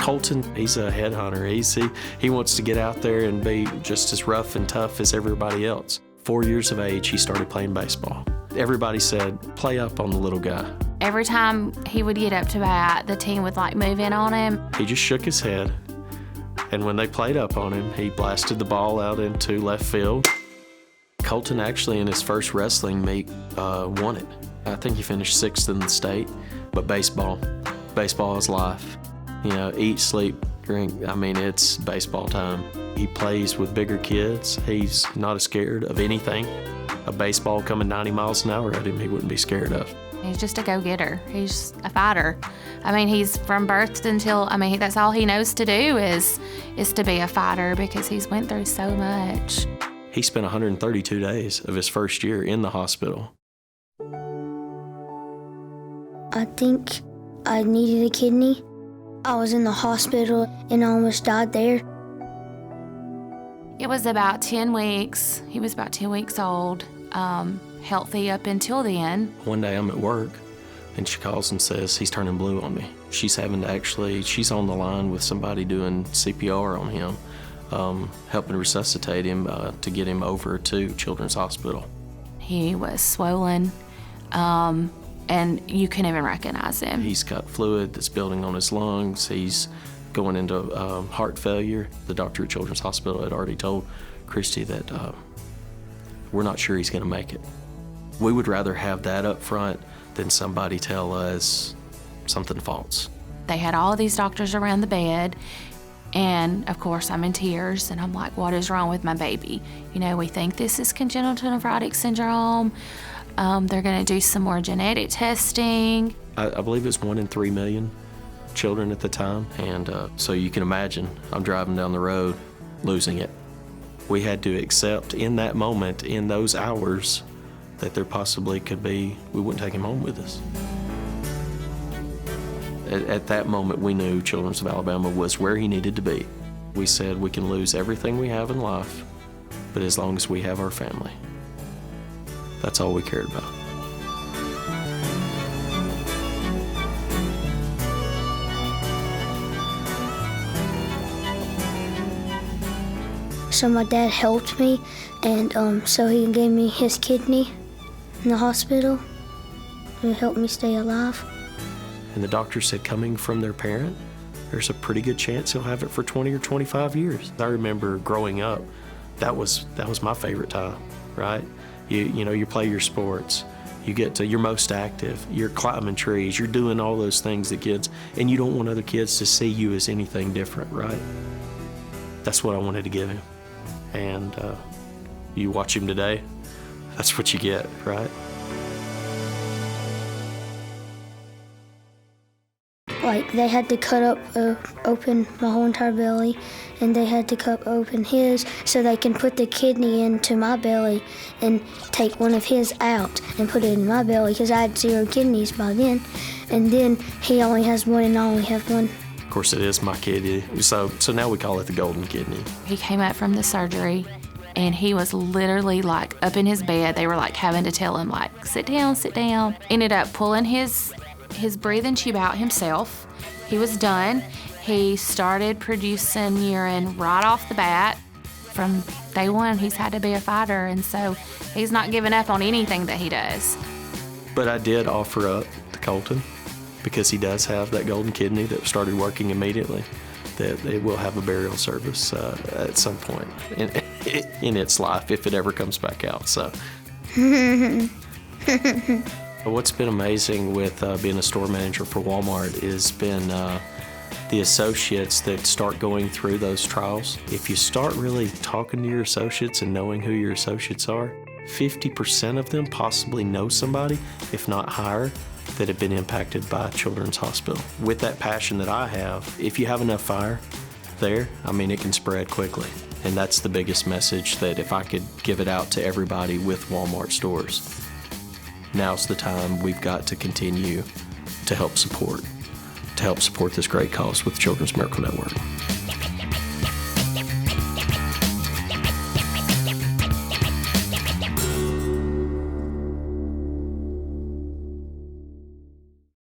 Colton, he's a headhunter. He wants to get out there and be just as rough and tough as everybody else. 4 years of age, he started playing baseball. Everybody said, play up on the little guy. Every time he would get up to bat, the team would move in on him. He just shook his head, and when they played up on him, he blasted the ball out into left field. Colton actually in his first wrestling meet won it. I think he finished 6th in the state, but baseball is life. Eat, sleep, drink, it's baseball time. He plays with bigger kids. He's not as scared of anything. A baseball coming 90 miles an hour at him, he wouldn't be scared of. He's just a go-getter. He's a fighter. He's from birth until, that's all he knows to do is to be a fighter because he's went through so much. He spent 132 days of his first year in the hospital. I think I needed a kidney. I was in the hospital and I almost died there. It was about 10 weeks. He was about 10 weeks old, healthy up until then. One day I'm at work and she calls and says he's turning blue on me. She's on the line with somebody doing CPR on him, helping resuscitate him to get him over to Children's Hospital. He was swollen, and you couldn't even recognize him. He's got fluid that's building on his lungs. He's going into heart failure. The doctor at Children's Hospital had already told Christy that we're not sure he's going to make it. We would rather have that up front than somebody tell us something false. They had all of these doctors around the bed, and of course I'm in tears, and I'm like, what is wrong with my baby? We think this is congenital nephrotic syndrome. They're going to do some more genetic testing. I believe it's 1 in 3 million children at the time, and so you can imagine I'm driving down the road losing it. We had to accept in that moment, in those hours, that there possibly could be, we wouldn't take him home with us. At that moment, we knew Children's of Alabama was where he needed to be. We said we can lose everything we have in life, but as long as we have our family, that's all we cared about. So my dad helped me, and so he gave me his kidney in the hospital. It helped me stay alive. And the doctor said coming from their parent, there's a pretty good chance he'll have it for 20 or 25 years. I remember growing up, that was my favorite time, right? You play your sports, you're most active, you're climbing trees, you're doing all those things that kids, and you don't want other kids to see you as anything different, right? That's what I wanted to give him. And you watch him today, that's what you get, right? They had to cut open my whole entire belly, and they had to cut open his so they can put the kidney into my belly and take one of his out and put it in my belly because I had 0 kidneys by then. And then he only has one and I only have one. Of course, it is my kidney, so now we call it the golden kidney. He came out from the surgery, and he was literally up in his bed. They were having to tell him sit down, sit down. Ended up pulling his breathing tube out himself. He was done. He started producing urine right off the bat. From day one, he's had to be a fighter, and so he's not giving up on anything that he does. But I did offer up to Colton, because he does have that golden kidney that started working immediately, that it will have a burial service at some point in its life, if it ever comes back out. So, what's been amazing with being a store manager for Walmart has been the associates that start going through those trials. If you start really talking to your associates and knowing who your associates are, 50% of them possibly know somebody, if not higher, that have been impacted by Children's Hospital. With that passion that I have, if you have enough fire there, it can spread quickly. And that's the biggest message, that if I could give it out to everybody with Walmart stores, now's the time we've got to continue to help support this great cause with Children's Miracle Network.